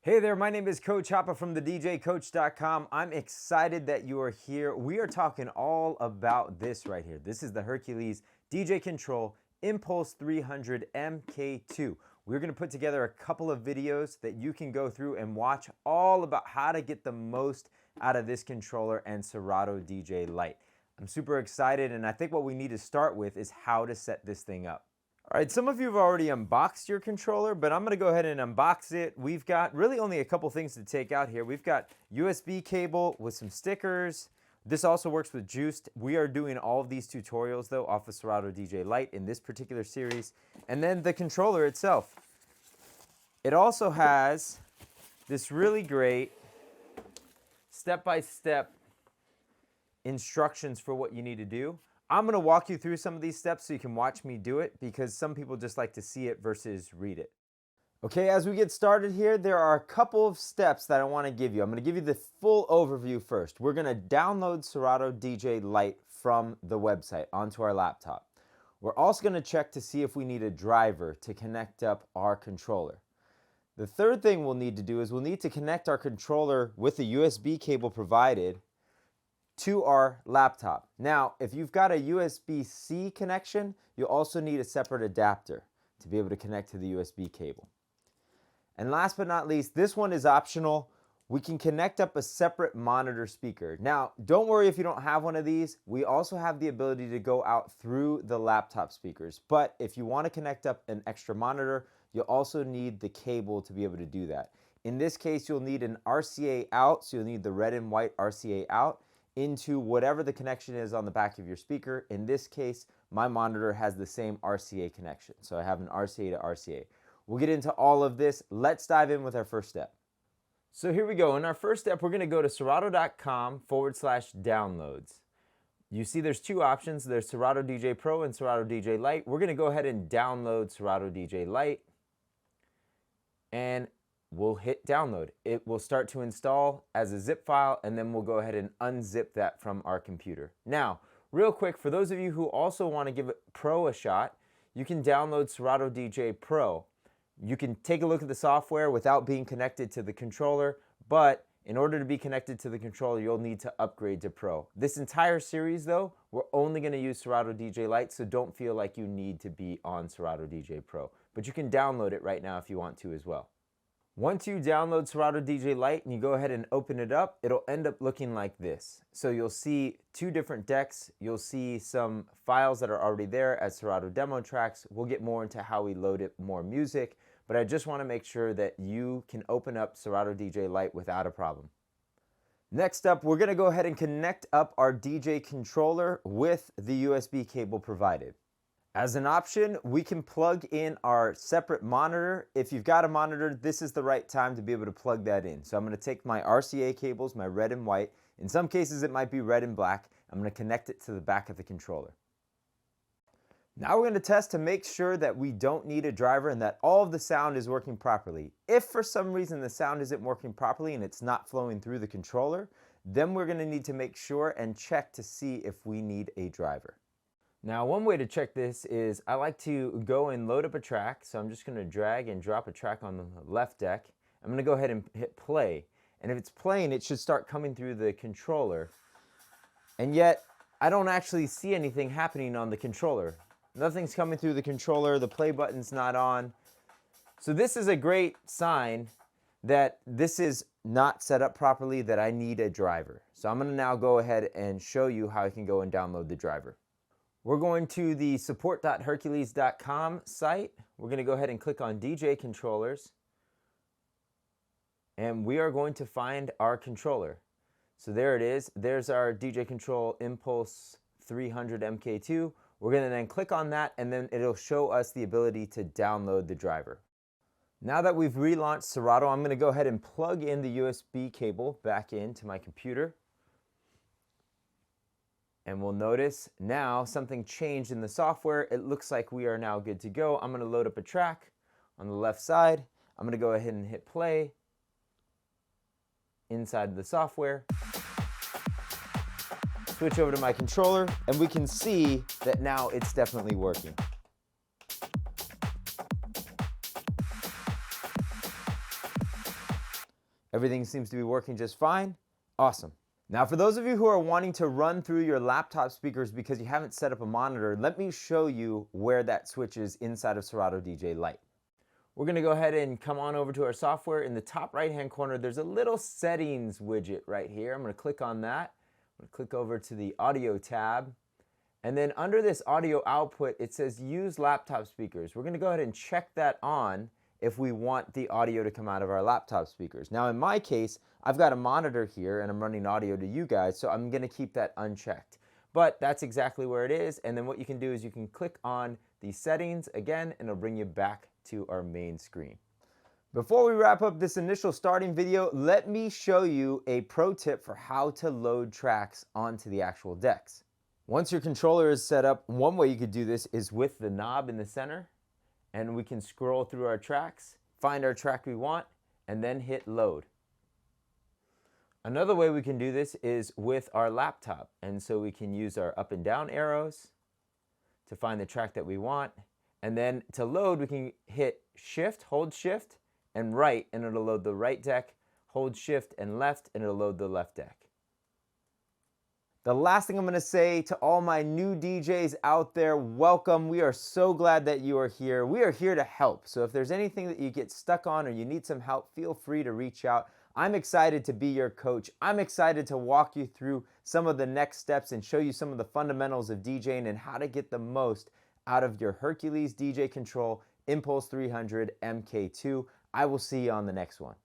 Hey there, my name is Coach Hoppa from thedjcoach.com. I'm excited that you are here. We are talking all about this right here. This is the Hercules DJ Control Impulse 300 MK2. We're gonna put together a couple of videos that you can go through and watch all about how to get the most out of this controller and Serato DJ Lite. I'm super excited, and I think what we need to start with is how to set this thing up. All right, some of you have already unboxed your controller, but I'm gonna go ahead and unbox it. We've got really only a couple things to take out here. We've got USB cable with some stickers. This also works with Juiced. We are doing all of these tutorials though off of Serato DJ Lite in this particular series. And then the controller itself. It also has this really great step-by-step instructions for what you need to do. I'm gonna walk you through some of these steps so you can watch me do it, because some people just like to see it versus read it. Okay, as we get started here, there are a couple of steps that I wanna give you. I'm gonna give you the full overview first. We're gonna download Serato DJ Lite from the website onto our laptop. We're also gonna check to see if we need a driver to connect up our controller. The third thing we'll need to do is we'll need to connect our controller with the USB cable provided to our laptop. Now, if you've got a USB-C connection, you'll also need a separate adapter to be able to connect to the USB cable. And last but not least, this one is optional. We can connect up a separate monitor speaker. Now, don't worry if you don't have one of these. We also have the ability to go out through the laptop speakers. But if you want to connect up an extra monitor, you'll also need the cable to be able to do that. In this case, you'll need an RCA out, so you'll need the red and white RCA out into whatever the connection is on the back of your speaker. In this case, my monitor has the same RCA connection, so I have an RCA to RCA. We'll get into all of this. Let's dive in with our first step. So here we go. In our first step, we're gonna go to serato.com/downloads. You see there's two options. There's Serato DJ Pro and Serato DJ Lite. We're gonna go ahead and download Serato DJ Lite, and we'll hit download. It will start to install as a zip file, and then we'll go ahead and unzip that from our computer. Now, real quick, for those of you who also want to give Pro a shot, you can download Serato DJ Pro. You can take a look at the software without being connected to the controller, but in order to be connected to the controller, you'll need to upgrade to Pro. This entire series though, we're only gonna use Serato DJ Lite, so don't feel like you need to be on Serato DJ Pro. But you can download it right now if you want to as well. Once you download Serato DJ Lite and you go ahead and open it up, it'll end up looking like this. So you'll see two different decks. You'll see some files that are already there as Serato demo tracks. We'll get more into how we load it, more music, but I just want to make sure that you can open up Serato DJ Lite without a problem. Next up, we're going to go ahead and connect up our DJ controller with the USB cable provided. As an option, we can plug in our separate monitor. If you've got a monitor, this is the right time to be able to plug that in. So I'm going to take my RCA cables, my red and white. In some cases, it might be red and black. I'm going to connect it to the back of the controller. Now we're going to test to make sure that we don't need a driver and that all of the sound is working properly. If for some reason the sound isn't working properly and it's not flowing through the controller, then we're going to need to make sure and check to see if we need a driver. Now, one way to check this is I like to go and load up a track. So I'm just going to drag and drop a track on the left deck. I'm going to go ahead and hit play. And if it's playing, it should start coming through the controller. And yet, I don't actually see anything happening on the controller. Nothing's coming through the controller. The play button's not on. So this is a great sign that this is not set up properly, that I need a driver. So I'm going to now go ahead and show you how I can go and download the driver. We're going to the support.hercules.com site. We're going to go ahead and click on DJ controllers. And we are going to find our controller. So there it is. There's our DJ Control Impulse 300 MK2. We're going to then click on that, and then it'll show us the ability to download the driver. Now that we've relaunched Serato, I'm going to go ahead and plug in the USB cable back into my computer. And we'll notice now something changed in the software. It looks like we are now good to go. I'm going to load up a track on the left side. I'm going to go ahead and hit play inside the software. Switch over to my controller, and we can see that now it's definitely working. Everything seems to be working just fine. Awesome. Now, for those of you who are wanting to run through your laptop speakers because you haven't set up a monitor, let me show you where that switch is inside of Serato DJ Lite. We're going to go ahead and come on over to our software. In the top right-hand corner, there's a little settings widget right here. I'm going to click on that. I'm going to click over to the audio tab. And then under this audio output, it says use laptop speakers. We're going to go ahead and check that on if we want the audio to come out of our laptop speakers. Now, in my case, I've got a monitor here and I'm running audio to you guys, so I'm going to keep that unchecked. But that's exactly where it is. And then what you can do is you can click on the settings again, and it'll bring you back to our main screen. Before we wrap up this initial starting video, let me show you a pro tip for how to load tracks onto the actual decks. Once your controller is set up, one way you could do this is with the knob in the center, and we can scroll through our tracks, find our track we want, and then hit load. Another way we can do this is with our laptop, and so we can use our up and down arrows to find the track that we want. And then to load, we can hit shift, hold shift, and right, and it'll load the right deck. Hold shift and left, and it'll load the left deck. The last thing I'm going to say to all my new DJs out there, welcome. We are so glad that you are here. We are here to help. So if there's anything that you get stuck on or you need some help, feel free to reach out. I'm excited to be your coach. I'm excited to walk you through some of the next steps and show you some of the fundamentals of DJing and how to get the most out of your Hercules DJ Control Impulse 300 MK2. I will see you on the next one.